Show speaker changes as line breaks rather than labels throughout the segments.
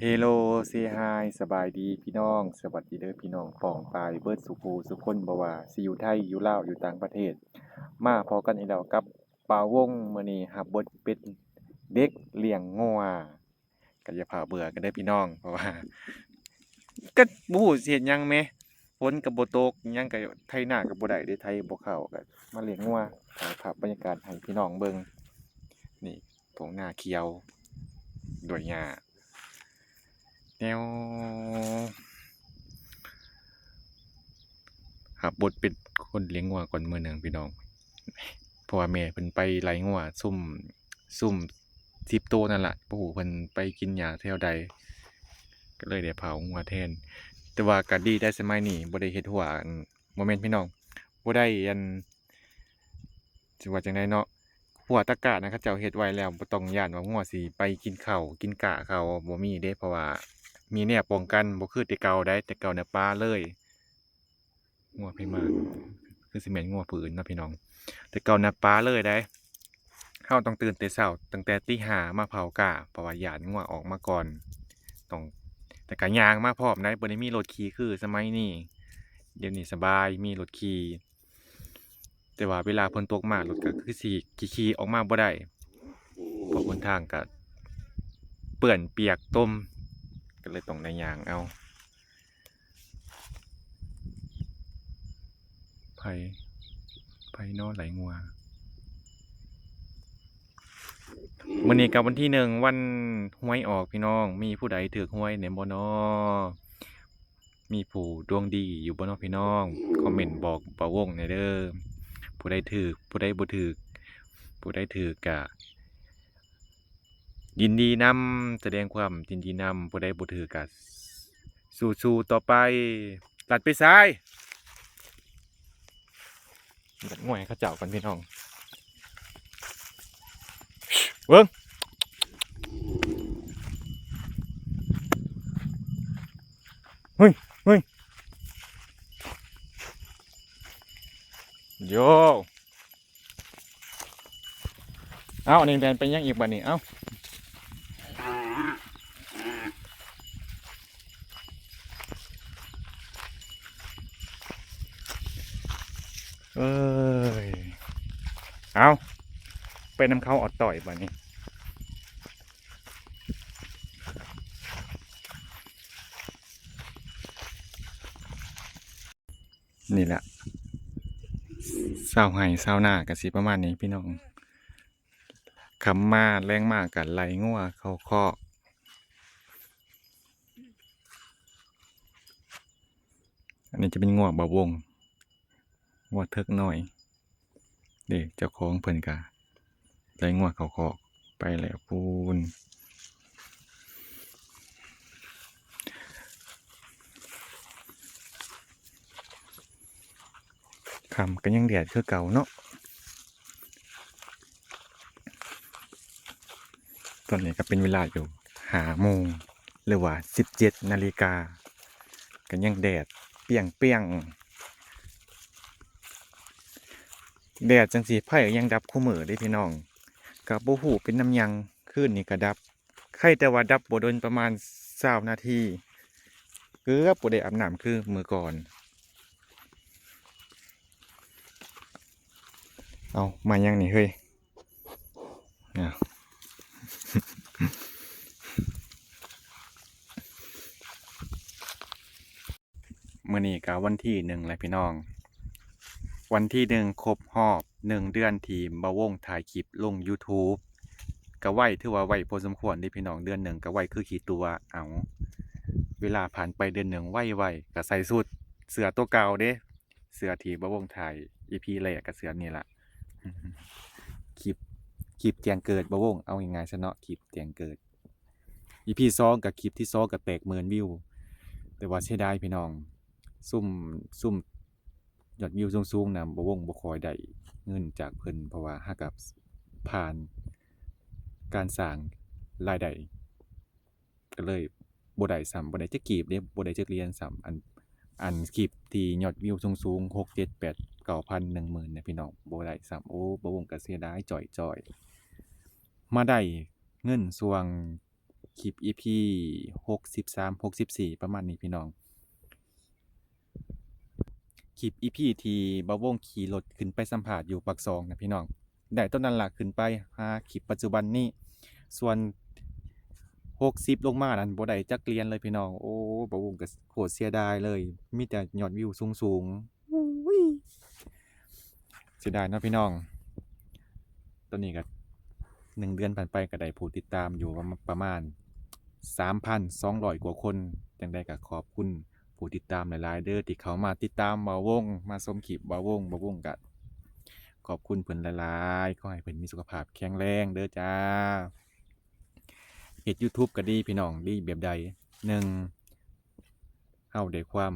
เฮโลเซฮายสบายดีพี่น้องสวัสดีเด้อพี่น้องป่องปายเบิดสุภูสุคนบ่ว่าสิอยู่ไทยอยู่ลาวอยู่ต่างประเทศมาพอกันอีกแล้วกับป่าวงมื้อนี้รับบทเป็นเด็กเลี้ยงงัวก็อย่าพาเบื่อกันเด้อพี่น้องเพราะว่าก็บ่ฮู้สิเฮ็ดหยังแหมฝนก็บ่ตกหยังก็ไถนาก็บ่ได้เด้ไถบ่เข้าก็มาเลี้ยงงัวถ่ายภาพบรรยากาศให้พี่น้องเบิ่งนี่ทุ่งนาเขียวด้วยหญ้าแนว ครับบทเป็นคนเลี้ยงงัวก่อนมื้อหนึ่งพี่น้องเพราะว่าแม่เพิ่นไปไล่งัวซุ่ม10ตัวนั่นล่ะบ่ฮู้เพิ่นไปกินหญ้าแถวใดก็เลยได้เผางัวแทนแต่ว่าก็ดีได้สมัยนี้บ่ได้เฮ็ดหัวบ่แม่นพี่น้องบ่ได้สิว่าจั่งใดเนาะหัวตะกร้านะเขาเจ้าเฮ็ดไว้แล้วบ่ต้องย้านว่างัวสิไปกินข้าวกินกะเขาบ่มีเด้เพราะว่ามีแนวป้องกันบ่คือแต่เก่าได้แต่เก่าน่ะปาเลยงัวไผมาคือสิแม่นงัวผู้อื่นเนาะพี่น้องแต่เก่าน่ะปาเลยได้เราต้องตื่นแต่เช้าตั้งแต่ตีห้ามาเผากะเพราะว่าย้านงัวออกมาก่อนต้องแต่ก็ย่างมาพร้อมได้บ่ได้มีรถขี่คือสมัยนี้เดี๋ยวนี้สบายมีรถขี่แต่ว่าเวลาฝนตกมารถก็คือสิขี่ออกมาบ่ได้เพราะหนทางก็เปื้อนเปียกต้มก็เลยต้องได้ย่างเอาไผเนาะไหลงัว มื้อนี้ก็วันที่1วันหวยออกพี่น้องมีผู้ใดถูกหวยแหน่บ่น้อมีผู้ดวงดีอยู่บ่น้อพี่น้องคอมเมนต์บอกบ่าวงแหน่เด้อผู้ใดถูกผู้ใดบ่ถูกผู้ใดถูกก็ยินดีนำแสดงความยินดีนำผู้ใดบ่ถูกก็สู้ๆต่อไปตัดไปซ้ายตัดง่วยให้เขาเจ้าก่อนพี่น้องเบิ่งเฮ้ยเฮ้ยโยเอ้าอันนี้แดนไปยังอีกบัดนี้เอ้า เอ้ยเอาไปนำเขาออดต่อยบ่นี้นี่แหละเศร้าไห้เศร้าหน้ากันสิประมาณนี้พี่น้องขำมาแรงมากกันไหลงัวเขาคอกอันนี้จะเป็นงัวบ่าวงงัวเทิกน้อยเด็กเจ้าของเพิ่นกะไหลงัวเขาคอกไปแล้วปูนคำก็ยังแดดคือเก่าเนาะตอนนี้ก็เป็นเวลาอยู่5 โมงหรือว่า17 นาฬิกาก็ยังแดดเปรี้ยงแดดจังสีไผ่ยังดับคู่มือได้พี่น้องกับบ่ฮู้เป็นน้ำยังคืนนี้ก็ดับใครแต่ว่าดับบ่โดนประมาณ20 นาทีเกือบบ่ได้อาบน้ำคือมื้อก่อนเอามายังนี่เฮ้ยเนี่ยมื้อนี้ก็วันที่1แล้วพี่น้องวันที่1ครบรอบ1 เดือนที่บ่าวงถ่ายคลิปลง YouTube ก็ไวถือว่าไวพอสมควรเด้พี่น้องเดือนหนึ่งก็ไวคือขี้ตัวเอาเวลาผ่านไปเดือนหนึ่งไวก็ใส่สูทเสื้อตัวเก่าเด้เสื้อที่บ่าวงถ่าย EP แรกก็เสื้อนี่ล่ะคลิปแจ้งเกิดบ่าวงเอาง่ายๆซะเนาะคลิปแจ้งเกิด EP 2กับคลิปที่2ก็แตกหมื่นวิวแต่ว่าเสียดายพี่น้องซุ่มยอดวิวสูงๆนะบ่วงบ่ค่อยได้เงินจากเพิ่นเพราะว่าหากับผ่านการสร้างรายได้ก็เลยบ่ได้ซ้ำบ่ได้จักกีบเด้บ่ได้จักเหรียญซ้ำอันคลิปที่ยอดวิวสูงๆ6 7 8 9,000 10,000เนี่ยพี่น้องบ่ได้ซ้ำโอ้บ่วงก็เสียดายจ้อยๆมาได้เงินส่วง คลิป EP 63 64ประมาณนี้พี่น้องคลิป EP ที่บ่าววงขี่รถขึ้นไปสัมภาษณ์อยู่ปากซองนะพี่น้องได้ต้นนั้นล่ะขึ้นไปหาคลิปปัจจุบันนี้ส่วน60ลงมานั่นบ่ได้จักเหรียญเลยพี่น้องโอ้บ่าววงก็โคตรเสียดายเลยมีแต่ยอดวิวสูงๆอุ้ยเสียดายเนาะพี่น้องตอนนี้ก็1เดือนผ่านไปก็ได้ผู้ติดตามอยู่ประมาณ 3,200 กว่าคนจังใดก็ขอบคุณผู้ติดตามหลายๆเด้อที่เขามาติดตามบ่าววงมาชมคลิปบ่าววงก็ขอบคุณเพิ่นหลายๆขอให้เพิ่นมีสุขภาพแข็งแรงเด้อจ้าเฮ็ด YouTube ก็ดีพี่น้องดีแบบใด1เฮาได้ความ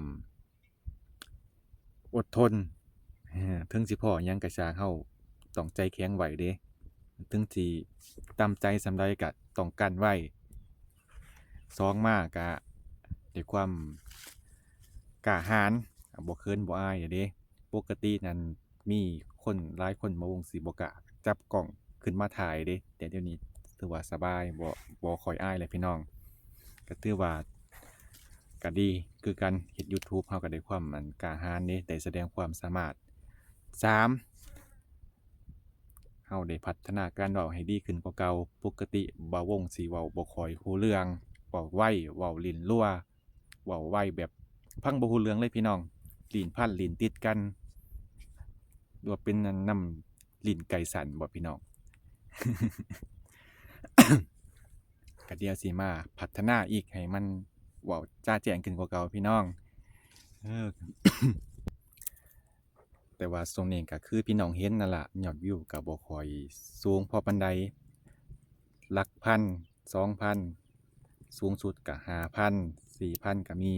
อดทนถึงสิพ้อหยังก็สร้างเฮาต้องใจแข็งไว้เด้ถึงสิต่ำใจส่ำใดก็ต้องกั้นไว้2มาก็ด้วยความกล้าหาญบ่เคินบ่อายอะเด้ปกตินั้นมีคนหลายคนมาวงสิบ่กล้าจับกล้องขึ้นมาถ่ายเด้แต่เดี๋ยวนี้ถือว่าสบายบ่ค่อยอายแล้วพี่น้องก็ถือว่าก็ดีคือกันเฮ็ด YouTube เฮาก็ได้ความกล้าหาญเด้ได้แสดงความสามารถ3เฮาได้พัฒนาการเว้าให้ดีขึ้นกว่าเก่าปกติบ่าวงสิเว้าบ่ค่อยรู้เรื่องเว้าไวเว้าลิ้นรั่วเว้าไวแบบฟังบ่รู้เรื่องเลยพี่น้องลิ้นพันลิ้นติดกันหรือว่าเป็นน้ำลิ้นไก่สั่นบ่พี่น้อง ก็เดี๋ยวสิมาพัฒนาอีกให้มันเว้าจ้าแจ้งขึ้นกว่าเก่าพี่น้องเออ แต่ว่าช่วงนี้ก็คือพี่น้องเห็นนั่นล่ะยอดวิวก็บ่ค่อยสูงพอปานใดหลักพัน 2,000 สูงสุดก็ 5,000 4,000 ก็มี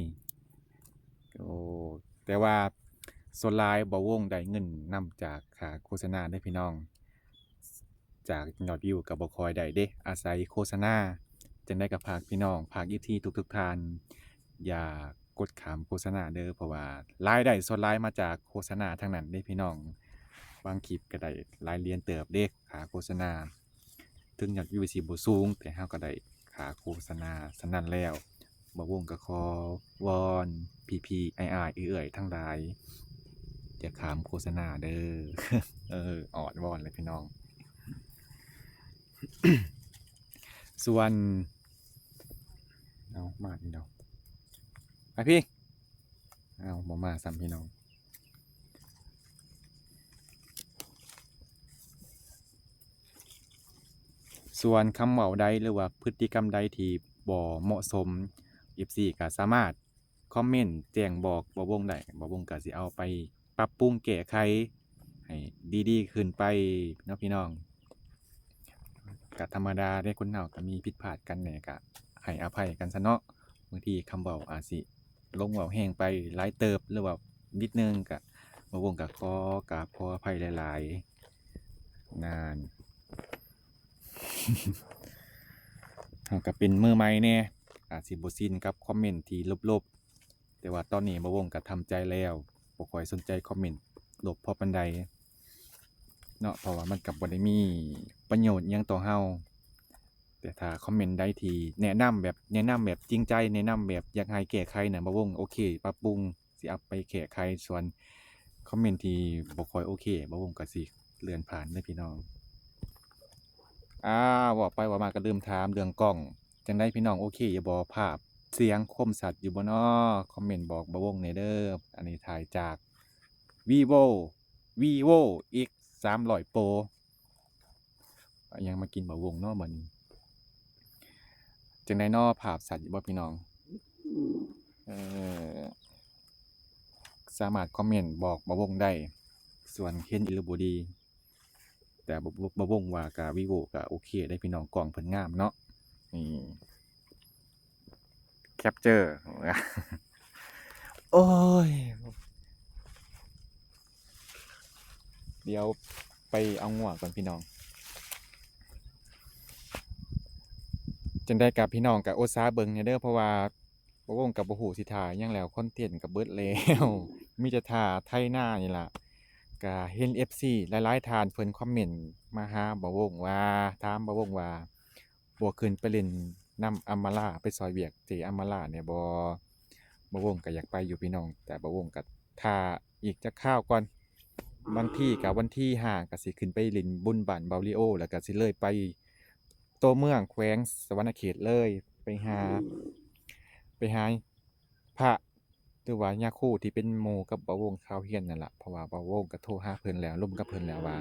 โอ้แต่ว่าส่วนหลายบ่วงได้เงินนำจากค่าโฆษณาเด้อพี่น้องจากยอดวิวก็บ่ค่อยได้เด้อาศัยโฆษณาจังได๋ก็ฝากพี่น้องฝาก FC ทุกๆท่านอย่ากดข้ามโฆษณาเด้อเพราะว่ารายได้ส่วนหลายมาจากโฆษณาทั้งนั้นเด้พี่น้องบางคลิปก็ได้หลายเหรียญเติบเด้ค่าโฆษณาถึงยอดวิวสิบ่สูงแต่เราก็ได้ค่าโฆษณาส่ำนั้นแล้วบ่วงก็ขอวอนพี่ๆอ้ายๆเอื้อยๆทั้งหลายอย่าข้ามโฆษณาเด้อ อ้อนวอนเลยพี่น้อง ส่วนเอามาพี่น้องไปพี่เอาบ่มาซ้ำพี่น้องส่วนคำเว้าใดหรือว่าพฤติกรรมใดที่บ่เหมาะสม FC ก็สามารถคอมเมนต์แจ้งบอกบ่วงได้บ่วงก็สิเอาไปปรับปรุงแก้ไขให้ดีๆขึ้นไปเนาะพี่น้องก็ธรรมดาเดะคนเราก็มีผิดพลาดกันแหน่ก็ให้อภัยกันซะเนาะบางทีคำเว้าอาจสิลงเว้าแรงไปหลายเติบหรือว่านิดหนึ่งก็บ่วงก็ขอกราบขออภัยหลายๆนาน เราก็เป็นมือใหม่แหน่อาจสิบ่ชินกับคอมเมนต์ที่ลบๆแต่ว่าตอนนี้บ่วงก็ทำใจแล้วบ่ค่อยสนใจคอมเมนต์ลบเพราะปานใดเนาะเพราะว่ามันก็บ่ได้มีประโยชน์อิหยังต่อเราแต่ถ้าคอมเมนต์ใดที่แนะนำแบบจริงใจแนะนำแบบอยากให้แก้ไขน่ะบ่วงโอเคปรับปรุงสิเอาไปแก้ไขส่วนคอมเมนต์ที่บ่ค่อยโอเคบ่วงก็สิเลื่อนผ่านเด้อพี่น้อง เว้าไปเว้ามาก็ลืมถามเรื่องกล้องจั่งใดพี่น้องโอเคอยู่บ่ภาพเสียงคมชัดอยู่บ่น้อคอมเมนต์บอกบ่าวงแหน่เด้ออันนี้ถ่ายจาก Vivo X 300 Pro อิหยังมากินบ่าวงน้อบัดนี้จั่งใดน้อภาพชัดอยู่บ่พี่น้องเอ่อสามารถคอมเมนต์บอกบ่าวงได้ส่วนเห็นดีหรือบ่ดีแต่บ่าวงว่าก็ Vivo ก็โอเคเด้พี่น้องกล้องเพิ่นงามเนาะนี่ แคปเจอร์ โอ้ย เดี๋ยวไปเอางัวก่อนพี่น้องจังได้กับพี่น้องกับโอซาเบิงเนี่ยเด้อเพราะว่าบ่วงกับบ่ฮู้สิท่าหยังแล้วคอนเทนต์ก็เบิดแล้ว มีแต่ท่าไถนานี่ล่ะก็เห็น FC หลายๆท่านเพิ่นคอมเมนต์มาหาบ่วงว่าถามบ่วงว่าบ่ขึ้นไปเล่น นำอัมมาลาไปซอยเวียกเจอัมมาลาเนี่ยบ่วงก็อยากไปอยู่พี่น้องแต่บ่วงก็ท่าอีกจักคราวก่อนบางที่ก็วันที่5ก็สิขึ้นไปเล่นบุญบ้านเบาลีโอแล้วก็สิเลยไปตัวเมืองแขวงสะหวรรณเขตเลยไปหาพระหรือว่าญาคู่ที่เป็นหมู่กับบ่าวงข่าวเฮียนนั่นล่ะเพราะว่าบ่าวงก็โทรหาเพิ่นแล้วร่วมกับเพิ่นแล้วว่า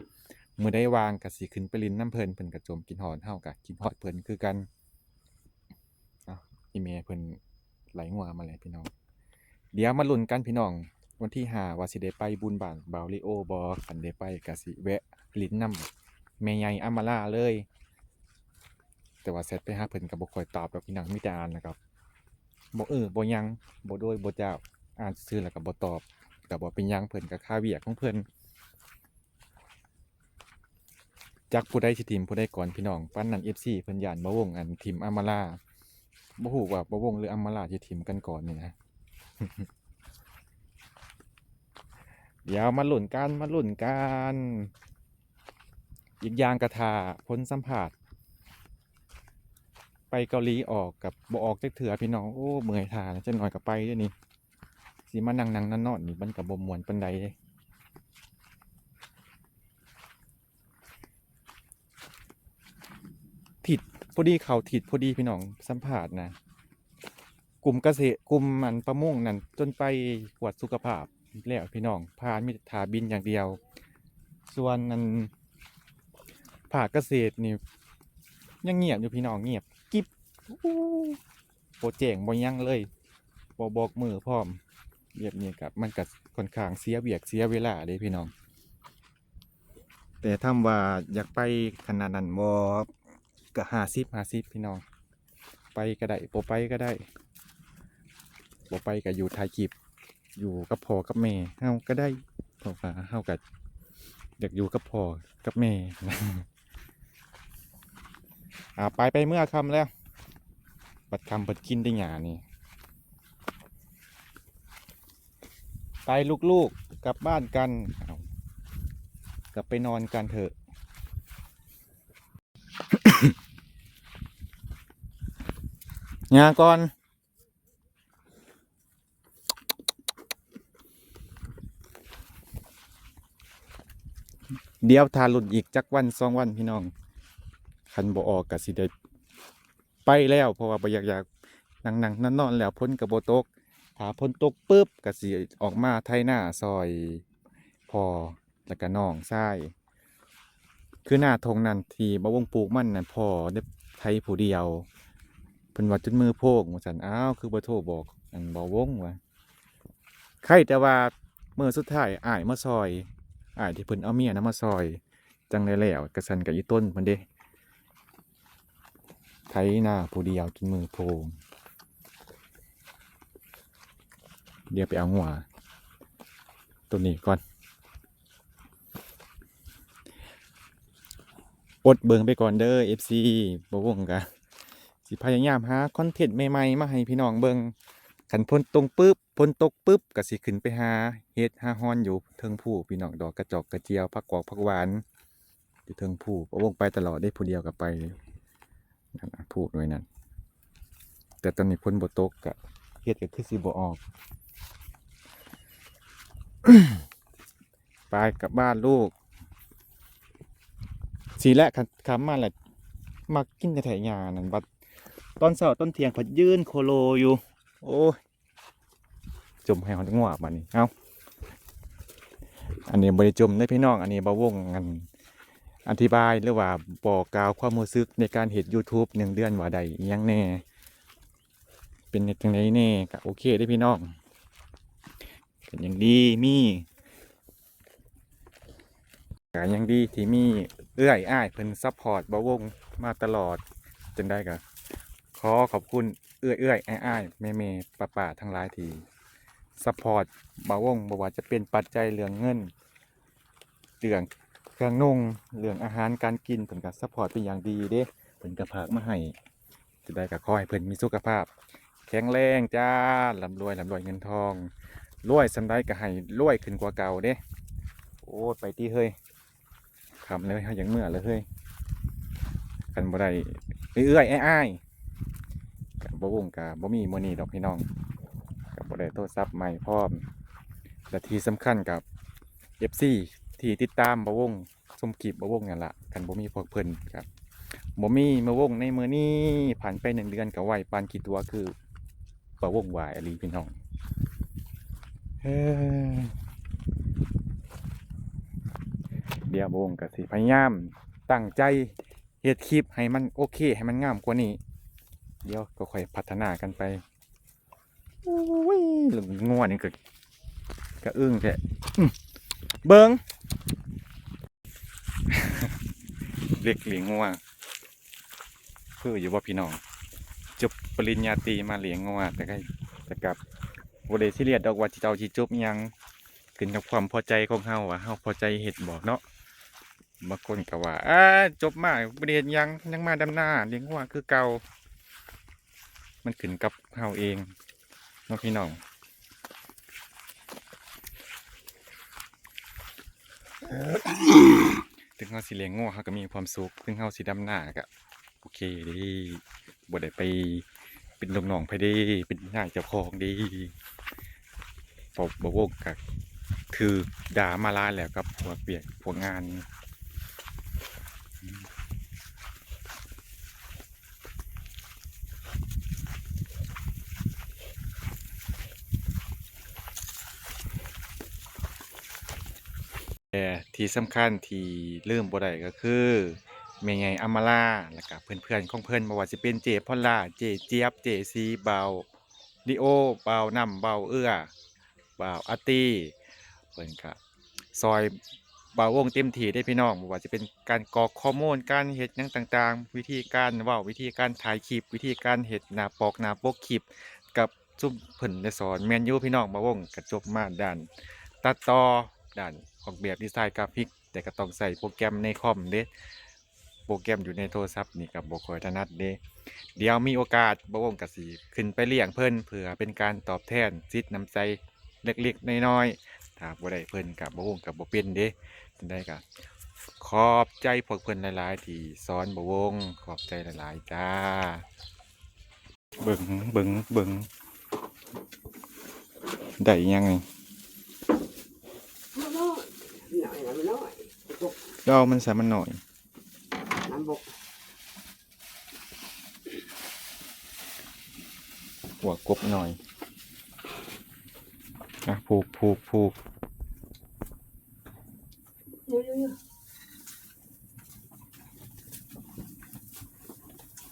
มื้อใดว่างก็สิขึ้นไปเล่นน้ำเพิ่นก็จมกินฮอดเฮาก็กินฮอดเพิ่นคือกันอีแม่เพิ่นไหลงัวมาแล้วพี่น้องเดี๋ยวมาลุ้นกันพี่น้องวันที่5ว่าสิได้ไปบุญบ้านบาวลิโอบ่คันได้ไปก็สิแวะลิ้นน้ำแม่ใหญ่อัมมาลาเลยแต่ว่าแชทไปหาเพิ่นก็บ่ค่อยตอบดอกพี่น้องมีแต่อ่านนะครับบ่บ่หยังบ่โดยบ่เจ้าอ่านซื่อแล้วก็บ่ตอบก็บ่เป็นหยังเพิ่นก็ค่าเวียกของเพิ่นจักผู้ใดสิทีมผู้ใดก่อนพี่น้องปานนั้น FC เพิ่นย้านบ่วงอันทีมอัมมาลาบ่ฮู้ว่าบ่วงหรืออัมมาลาสิทีมกันก่อนนี่นะ เดี๋ยวมาลุ้นกันอีกอย่างกะท่าผลสัมภาษณ์ไปเกาหลีออกกับบ่ออกจักเทื่อพี่น้องโอ้เมื่อยท่าจักหน่อยก็ไปเด้อนี่สิมานั่งนอนๆนี่มันก็บ่ม่วนปานใดเด้ถิดพอดีเข้าถิดพอดีพี่น้องสัมภาษณ์นะกลุ่มเกษตรกลุ่มอันประมงนั่นจนไปตรวจสุขภาพแล้วพี่น้องผ่านมีแต่ท่าบินอย่างเดียวส่วนอันภาคเกษตรนี่ยังเงียบอยู่พี่น้องเงียบกิ๊บอู้บ่แจ้งบ่หยังเลยบ่บอกมื้อพร้อมเรียบนี้กับมันก็ค่อนข้างเสียเวียกเสียเวลาเด้พี่น้องแต่ถามว่าอยากไปขนาดนั้นบ่ก็50พี่น้องไปก็ได้บ่ไปก็ได้บ่ไปก็อยู่ถ่ายคลิปอยู่กับพ่อกับแม่เฮาก็ได้เพราะว่าเฮาก็อยากอยู่กับพ่อกับแม่ ไปเมื่อค่ำแล้วบัดค่ำเปิดกินได้หยานี่ไปลูกๆกลับบ้านกันกลับไปนอนกันเถอะ หยาก่อนเดี๋ยวทารุ่นอีกจักวัน2วันพี่น้องคันบ่ออกก็สิได้ไปแล้วเพราะว่าบ่อยากนั่งนอนแล้วพ้นก็บ่ตกถ้าพ้นตกปึ๊บก็สิออกมาไถนาซอยพ่อแล้วก็น้องชายคือหน้าทงนั่นที่บ่วงปลูกมันนั่นพ่อได้ไถผู้เดียวเพิ่นว่าจนมือโพกว่าซั่นอ้าวคือบ่โทรบอกอันบ่วงว่าใครแต่ว่ามื้อสุดท้ายอ้ายมาซอยอ้ายที่เพิ่นเอาเมียนำมาซอยจังได้แล้วก็ซั่นก็อีต้นเพิ่นเด้ไถนาผู้เดียวจนมือโพงเดี๋ยวไปเอาหัวตัวนี้ก่อนอดเบิ่งไปก่อนเด้อ FC บ่วงกะสิพยายามหาคอนเทนต์ใหม่ๆมาให้พี่น้องเบิ่งคันพ้นตกปึ๊บก็สิขึ้นไปหาเฮ็ดหาฮอนอยู่เทิงภูพี่น้องดอกกระจอกกระเจียวผักกอกผักหวานอยู่เทิงภูบ่วงไปตลอดได้ผู้เดียวก็ไปนั่นน่ะพูดไว้นั่นแต่ตอนนี้พ้นบ่ตกก็เฮ็ดก็คือสิบ่ออก ไปกลับบ้านลูกสีแรกคำมาแหละมากินแต่ไถหญ้านั่นบัดตอนเช้าต้นเที่ยงผัดยืนโคโลอยู่โอ้ยจมให้เขาง่วงมานี่เอาอันนี้บริจมได้พี่น้องอันนี้บ่วงกันอธิบายหรือว่าบอกกล่าวความรู้สึกในการเห็น YouTube 1 เดือนว่าใดอิหยังแน่เป็นจังไดแน่ก็โอเคได้พี่น้องเป็นอย่างดีมีก็ยังดีที่มีเอื้อยอ้ายเพิ่นซัพพอร์ตบ่วงมาตลอดจนได้ก็ขอขอบคุณเอื้อยอ้ายแม่ป้าทั้งหลายที่ซัพพอร์ตบ่วงบ่ว่าจะเป็นปัจจัยเรื่องเงินเรื่องเครื่องนุ่งเรื่องอาหารการกินเพิ่นก็ซัพพอร์ตเป็นอย่างดีเด้เพิ่นก็ฝากมาให้จะได้ก็ขอให้เพิ่นมีสุขภาพแข็งแรงจ้าร่ำรวยเงินทองรวยสำใดก็ให้รวยขึ้นกว่าเก่าเด้โอ้ไปที่เฮ้ยคำเลยเฮาอย่างเมื่อเลยเฮ้ยกันบ่ได้เอื้อยอ้าย บ่วงกะบ่มีมื้อนี้ดอกพี่น้องก็บ่ได้โทรศัพท์ใหม่พร้อมและที่สำคัญกับ FC ที่ติดตามบ่วงชมคลิปบ่วงนั่นล่ะคันบ่มีพวกเพิ่นครับบ่มีมาวงในมื้อนี้ผ่านไป1 เดือนก็ไวปานกี่ตัวคือบ่วงวายอีหลีพี่น้องเฮ้อเดี๋ยวบ่วงก็สิพยายามตั้งใจเฮ็ดคลิปให้มันโอเคให้มันงามกว่านี้เดี๋ยวก็ค่อยพัฒนากันไปโอ้ยเรื่องงัวนี่ก็อึ้งแท้เบิ่ง เรียกเลี้ยงงัวคืออยู่ว่าพี่น้องจบปริญญาตรีมาเลี้ยงงัวแต่กับบ่ได้ซีเรียสดอกว่าเจ้าสิจบอิหยังขึ้นกับความพอใจของเฮาว่าเฮาพอใจเฮ็ดบอกเนาะบางคนก็ว่าจบมาบ่ได้เฮ็ดหยังมาดำนาเลี้ยงงัวคือเก่ามันขึ้นกับเฮาเองเนาะพี่น้องถึงเฮาสิเลี้ยงงัวเฮาก็มีความสุขถึงเฮาสิดำนาก็โอเคเด้บ่ได้ไปเป็นลูกน้องไผเด้เป็นนายเจ้าของเด้บ่วงก็คือด่ามาหลายแล้วกับพวกเปียกพวกงานแต่ที่สำคัญที่ลืมบ่ได้ก็คือแม่ใหญ่อำมาลาแล้วก็เพื่อนๆของเพิ่นบ่ว่าสิเป็นเจพอลล่าเจเจี๊ยบเจซีบ่าวลิโอบ่าวน้ำบ่าวเอื้อบ่าวอาร์ตี้เพิ่นก็ซอยบ่าววงเต็มที่เด้พี่น้องบ่ว่าจะเป็นการกรอกข้อมูลการเฮ็ดหยังต่างๆวิธีการเว้าวิธีการถ่ายคลิปวิธีการเฮ็ดหน้าปกคลิปกับซุมเพิ่นได้สอนแม่นอยู่พี่น้องบ่าววงก็จบมาด้านตัดต่อด้านออกแบบดีไซน์กราฟิกแต่ก็ต้องใส่โปรแกรมในคอมเด้โปรแกรมอยู่ในโทรศัพท์นี่ก็บ่ค่อยถนัดเด้เดี๋ยวมีโอกาสบ่าววงก็สิขึ้นไปเลี้ยงเพิ่นเพื่อเป็นการตอบแทนจิตน้ำใจเล็กๆน้อยๆถ้าบ่ได้เพิ่นก็บ่วงก็บ่เป็นเด้จังได๋ก็ขอบใจพวกเพิ่นหลายๆที่สอนบ่วงขอบใจหลายๆจ้าเบิ่งได้อิหยังไงดอกมันสามันหน่อยหัวกบหน่อยผูก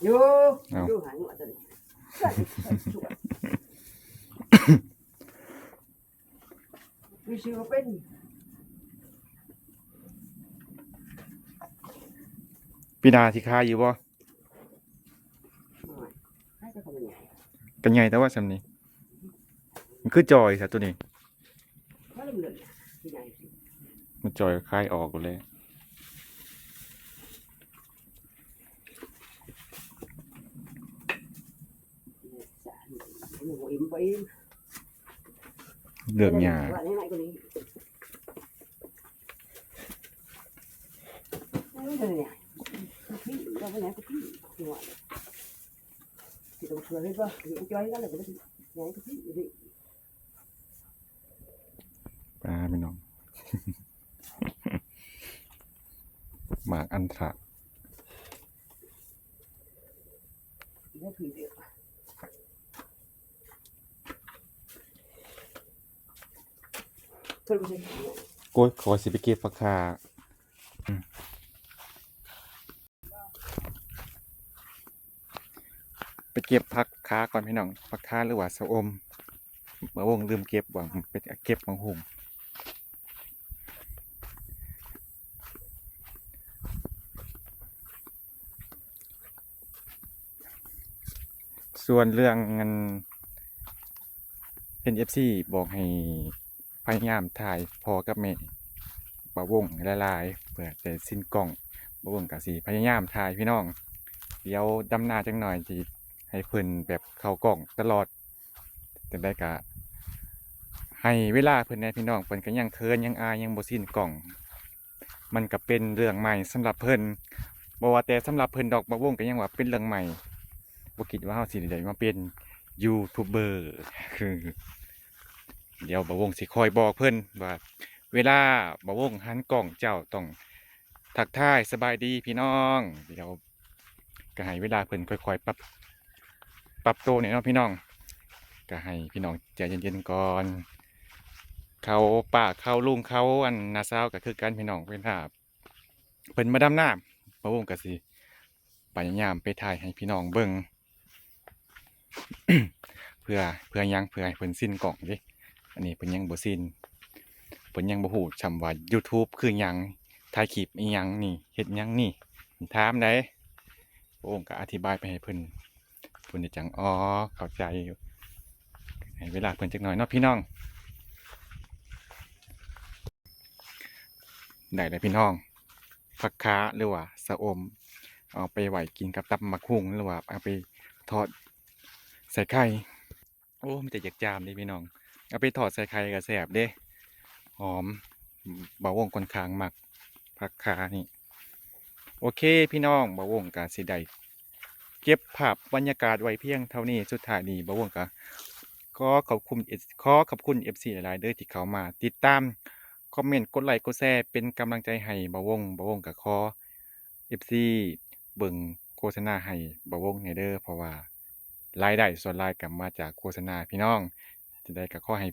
อยู่หายหมดเลยมีชื่อเป็น
ปีนาสิคายอยู่บ่กันใหญ่แต่ว่าสำนี้มันคือจอยซะตัวนี้มันจอยคายออกเลยเลือกหญ้าปลาพี่น้อง หมากอันทะโก้ยขอสิไปเก็บผักคาไปเก็บผักคาก่อนพี่น้องผักคาหรือว่าสะอมเมื่อวงลืมเก็บหวังไปเก็บมังหุงส่วนเรื่องเงิน NFC บอกให้พยายามถ่ายพอกับแม่บ่าวงหลายๆเพื่อจะสิ้นกล้องบ่าวงก็สิพยายามถ่ายพี่น้องเดี๋ยวดำหน้าจังหน่อยสิให้เพิ่นแบบเข้ากล้องตลอดจังได๋ก็ให้เวลาเพิ่นแหน่พี่น้องเพิ่นก็ยังเขินยังอายยังบ่สิ้นกล้องมันก็เป็นเรื่องใหม่สำหรับเพิ่นบ่ว่าแต่สำหรับเพิ่นดอกบ่าวงก็ยังว่าเป็นเรื่องใหม่ บ่คิดว่าเฮาสิได้มาเป็นยูทูบเบอร์ คือเดี๋ยวบ่าวงสิคอยบอกเพิ่นว่าเวลาบ่าวงหันกล้องเจ้าต้องทักทายสบายดีพี่น้องเดี๋ยวก็ให้เวลาเพิ่นค่อยๆปรับตัวนี่เนาะพี่น้องก็ให้พี่น้องใจเย็นๆก่อนเขาป้าเขาลุงเขาอันน้าสาวก็คือกันพี่น้องเพิ่นถ้าเพิ่นมาดำน้ำบ่าวงก็สิพยายามไปถ่ายให้พี่น้องเบิ่ง เพื่อเพื่อให้เพิ่นสิ้นกล่องเด้อันนี้เพิ่นยังบ่สิ้นเพิ่นยังบ่ฮู้ชำว่า YouTube คือหยังถ่ายคลิปอีหยังนี่เฮ็ดหยังนี่ถามได้พระองค์ก็อธิบายไปให้เพิ่นได้จังอ๋อเข้าใจอยู่ให้เวลาเพิ่นจักหน่อยเนาะพี่น้องได้แล้วพี่น้องผักขาหรือว่าสะอมเอาไปไว้กินกับตำบักหุ่งหรือว่าเอาไปทอดใส่ไข่โอ้มีแต่อยากจามเด้พี่น้องเอาไปทอดใส่ไข่ก็แซ่บเด้หอมบ่าวงค่อนข้างมักผักขานี่โอเคพี่น้องบ่าวงก็สิได้เก็บภาพบรรยากาศไว้เพียงเท่านี้สุดท้ายนี้บ่าวงก็ขอขอบคุณ FC หลายๆเด้อที่เข้ามาติดตามคอมเมนต์กดไลค์กดแชร์เป็นกำลังใจให้บ่าวงก็ขอ FC เบิ่งโฆษณาให้บ่าวงแหน่เด้อเพราะว่ารายได้ส่วนหลายก็มาจากโฆษณาพี่น้องจั่งใดก็ขอให้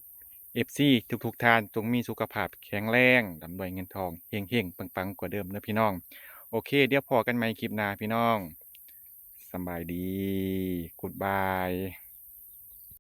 FC ทุกๆท่านจงมีสุขภาพแข็งแรงร่ำรวยเงินทองเฮงๆปังๆกว่าเดิมเด้อพี่น้องโอเคเดี๋ยวพอกันใหม่คลิปหน้าพี่น้องสำบายดี Goodbye